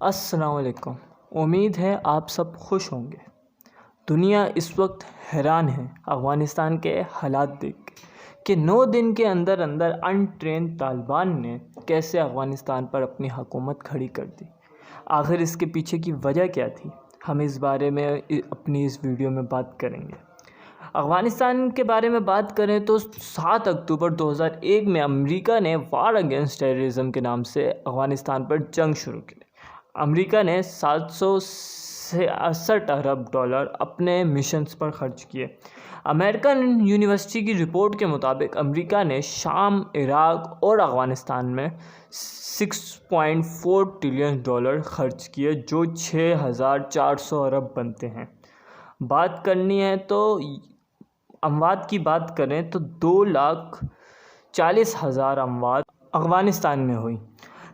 السلام علیکم۔ امید ہے آپ سب خوش ہوں گے۔ دنیا اس وقت حیران ہے افغانستان کے حالات دیکھ کہ 9 دن کے اندر ان ٹرینڈ طالبان نے کیسے افغانستان پر اپنی حکومت کھڑی کر دی۔ آخر اس کے پیچھے کی وجہ کیا تھی، ہم اس بارے میں اپنی اس ویڈیو میں بات کریں گے۔ افغانستان کے بارے میں بات کریں تو 7 اکتوبر 2001 میں امریکہ نے وار اگینسٹ ٹیررزم کے نام سے افغانستان پر جنگ شروع کی۔ امریکہ نے $766 ارب اپنے مشنز پر خرچ کیے۔ امریکن یونیورسٹی کی رپورٹ کے مطابق امریکہ نے شام، عراق اور افغانستان میں $6.4 ٹریلین خرچ کیے، جو 6,400 ارب بنتے ہیں۔ بات کرنی ہے تو اموات کی بات کریں تو 2,40,000 اموات افغانستان میں ہوئی،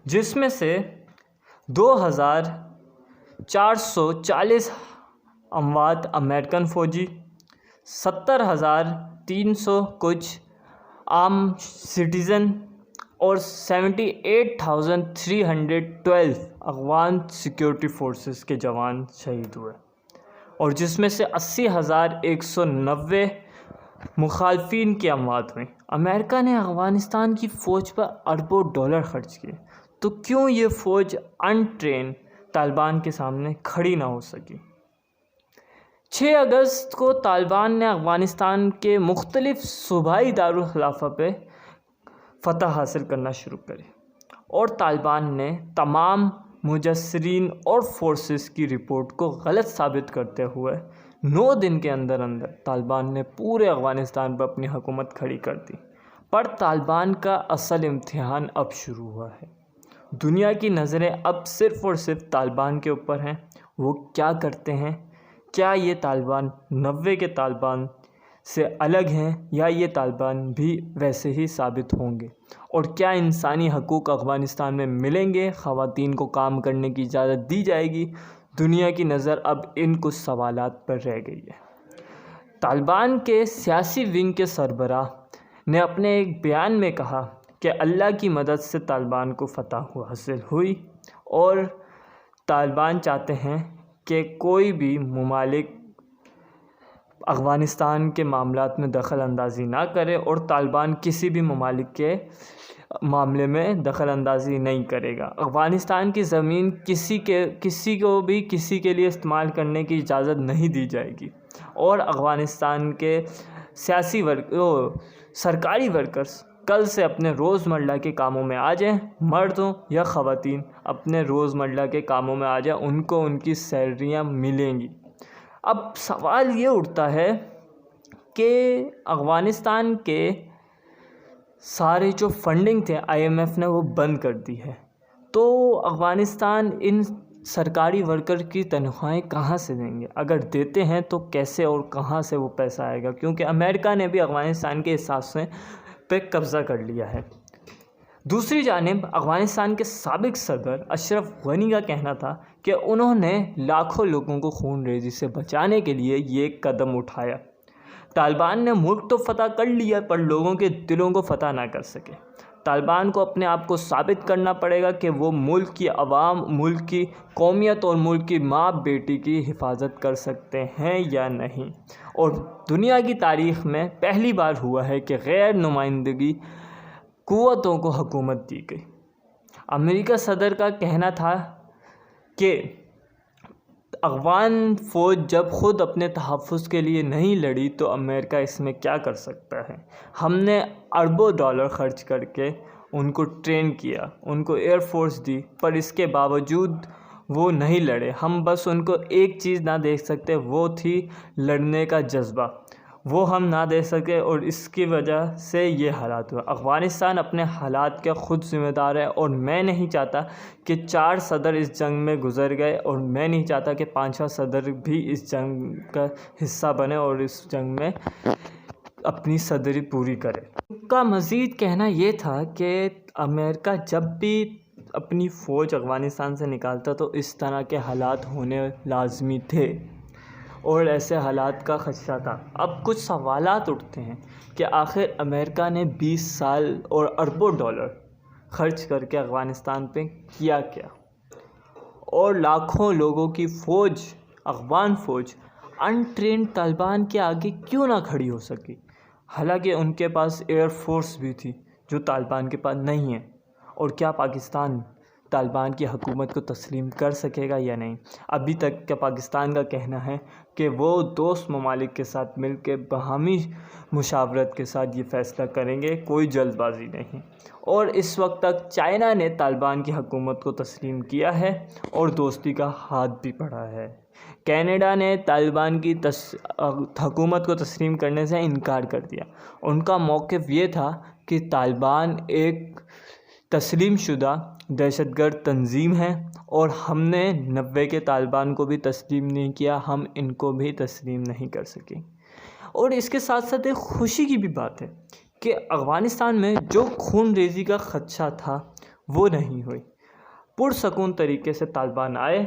جس میں سے 2,440 اموات امریکن فوجی، 70,300 کچھ عام سٹیزن اور 78,312 افغان سیکیورٹی فورسز کے جوان شہید ہوئے، اور جس میں سے 80,190 مخالفین کی اموات ہوئیں۔ امریکہ نے افغانستان کی فوج پر اربوں ڈالر خرچ کیے، تو کیوں یہ فوج ان ٹرینڈ طالبان کے سامنے کھڑی نہ ہو سکی؟ 6 اگست کو طالبان نے افغانستان کے مختلف صوبائی دارالخلافہ پہ فتح حاصل کرنا شروع کری، اور طالبان نے تمام مجسرین اور فورسز کی رپورٹ کو غلط ثابت کرتے ہوئے 9 دن کے اندر طالبان نے پورے افغانستان پر اپنی حکومت کھڑی کر دی۔ پر طالبان کا اصل امتحان اب شروع ہوا ہے۔ دنیا کی نظریں اب صرف اور صرف طالبان کے اوپر ہیں۔ وہ کیا کرتے ہیں؟ کیا یہ طالبان 90 کے طالبان سے الگ ہیں، یا یہ طالبان بھی ویسے ہی ثابت ہوں گے؟ اور کیا انسانی حقوق افغانستان میں ملیں گے؟ خواتین کو کام کرنے کی اجازت دی جائے گی؟ دنیا کی نظر اب ان کچھ سوالات پر رہ گئی ہے۔ طالبان کے سیاسی ونگ کے سربراہ نے اپنے ایک بیان میں کہا کہ اللہ کی مدد سے طالبان کو فتح حاصل ہوئی، اور طالبان چاہتے ہیں کہ کوئی بھی ممالک افغانستان کے معاملات میں دخل اندازی نہ کرے، اور طالبان کسی بھی ممالک کے معاملے میں دخل اندازی نہیں کرے گا۔ افغانستان کی زمین کسی کو بھی کسی کے لیے استعمال کرنے کی اجازت نہیں دی جائے گی، اور افغانستان کے سرکاری ورکرز کل سے اپنے روزمرہ کے کاموں میں آ جائیں، مرد ہوں یا خواتین اپنے روزمرہ کے کاموں میں آ جائیں، ان کو ان کی سیلریاں ملیں گی۔ اب سوال یہ اٹھتا ہے کہ افغانستان کے سارے جو فنڈنگ تھے IMF نے وہ بند کر دی ہے، تو افغانستان ان سرکاری ورکر کی تنخواہیں کہاں سے دیں گے؟ اگر دیتے ہیں تو کیسے اور کہاں سے وہ پیسہ آئے گا؟ کیونکہ امریکہ نے بھی افغانستان کے حصے پہ قبضہ کر لیا ہے۔ دوسری جانب افغانستان کے سابق صدر اشرف غنی کا کہنا تھا کہ انہوں نے لاکھوں لوگوں کو خون ریزی سے بچانے کے لیے یہ قدم اٹھایا۔ طالبان نے ملک تو فتح کر لیا، پر لوگوں کے دلوں کو فتح نہ کر سکے۔ طالبان کو اپنے آپ کو ثابت کرنا پڑے گا کہ وہ ملک کی عوام، ملک کی قومیت اور ملک کی ماں بیٹی کی حفاظت کر سکتے ہیں یا نہیں۔ اور دنیا کی تاریخ میں پہلی بار ہوا ہے کہ غیر نمائندگی قوتوں کو حکومت دی گئی۔ امریکہ صدر کا کہنا تھا کہ افغان فوج جب خود اپنے تحفظ کے لیے نہیں لڑی تو امریکہ اس میں کیا کر سکتا ہے؟ ہم نے اربوں ڈالر خرچ کر کے ان کو ٹرین کیا، ان کو ایئر فورس دی، پر اس کے باوجود وہ نہیں لڑے۔ ہم بس ان کو ایک چیز نہ دیکھ سکتے، وہ تھی لڑنے کا جذبہ، وہ ہم نہ دے سکے، اور اس کی وجہ سے یہ حالات ہوا۔ افغانستان اپنے حالات کا خود ذمہ دار ہے، اور میں نہیں چاہتا کہ 4 صدر اس جنگ میں گزر گئے، اور میں نہیں چاہتا کہ 5واں صدر بھی اس جنگ کا حصہ بنے اور اس جنگ میں اپنی صدری پوری کرے۔ ان کا مزید کہنا یہ تھا کہ امریکہ جب بھی اپنی فوج افغانستان سے نکالتا تو اس طرح کے حالات ہونے لازمی تھے، اور ایسے حالات کا خدشہ تھا۔ اب کچھ سوالات اٹھتے ہیں کہ آخر امریکہ نے 20 سال اور اربوں ڈالر خرچ کر کے افغانستان پہ کیا، اور لاکھوں لوگوں کی فوج، افغان فوج انٹرینڈ طالبان کے آگے کیوں نہ کھڑی ہو سکی؟ حالانکہ ان کے پاس ایئر فورس بھی تھی جو طالبان کے پاس نہیں ہے۔ اور کیا پاکستان طالبان کی حکومت کو تسلیم کر سکے گا یا نہیں؟ ابھی تک کا پاکستان کا کہنا ہے کہ وہ دوست ممالک کے ساتھ مل کے باہمی مشاورت کے ساتھ یہ فیصلہ کریں گے، کوئی جلد بازی نہیں۔ اور اس وقت تک چائنا نے طالبان کی حکومت کو تسلیم کیا ہے اور دوستی کا ہاتھ بھی بڑھا ہے۔ کینیڈا نے طالبان کی حکومت کو تسلیم کرنے سے انکار کر دیا۔ ان کا موقف یہ تھا کہ طالبان ایک تسلیم شدہ دہشت گرد تنظیم ہے اور ہم نے 90 کے طالبان کو بھی تسلیم نہیں کیا، ہم ان کو بھی تسلیم نہیں کر سکے۔ اور اس کے ساتھ ساتھ ایک خوشی کی بھی بات ہے کہ افغانستان میں جو خون ریزی کا خدشہ تھا وہ نہیں ہوئی۔ پرسکون طریقے سے طالبان آئے،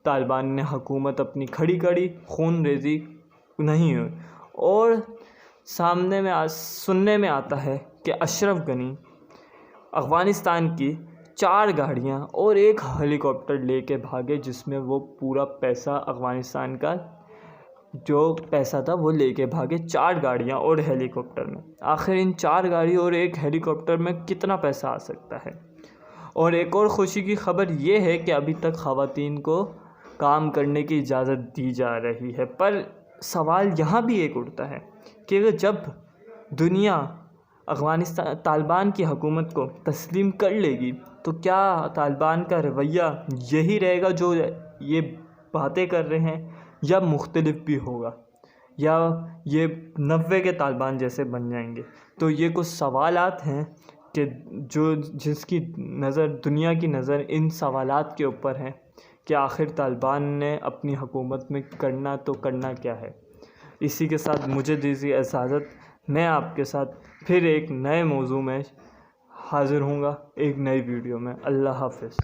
طالبان نے حکومت اپنی کھڑی کری، خون ریزی نہیں ہوئی۔ اور سامنے میں سننے میں آتا ہے کہ اشرف غنی افغانستان کی 4 گاڑیاں اور 1 ہیلی کاپٹر لے کے بھاگے، جس میں وہ پورا پیسہ افغانستان کا جو پیسہ تھا وہ لے کے بھاگے 4 گاڑیاں اور ہیلی کاپٹر میں۔ آخر ان 4 گاڑی اور 1 ہیلی کاپٹر میں کتنا پیسہ آ سکتا ہے؟ اور ایک اور خوشی کی خبر یہ ہے کہ ابھی تک خواتین کو کام کرنے کی اجازت دی جا رہی ہے، پر سوال یہاں بھی ایک اٹھتا ہے کہ جب دنیا طالبان کی حکومت کو تسلیم کر لے گی تو کیا طالبان کا رویہ یہی رہے گا جو یہ باتیں کر رہے ہیں، یا مختلف بھی ہوگا، یا یہ 90 کے طالبان جیسے بن جائیں گے؟ تو یہ کچھ سوالات ہیں کہ جس کی نظر، دنیا کی نظر ان سوالات کے اوپر ہے کہ آخر طالبان نے اپنی حکومت میں کرنا کیا ہے۔ اسی کے ساتھ مجھے دیجیے اجازت، میں آپ کے ساتھ پھر ایک نئے موضوع میں حاضر ہوں گا، ایک نئی ویڈیو میں۔ اللہ حافظ۔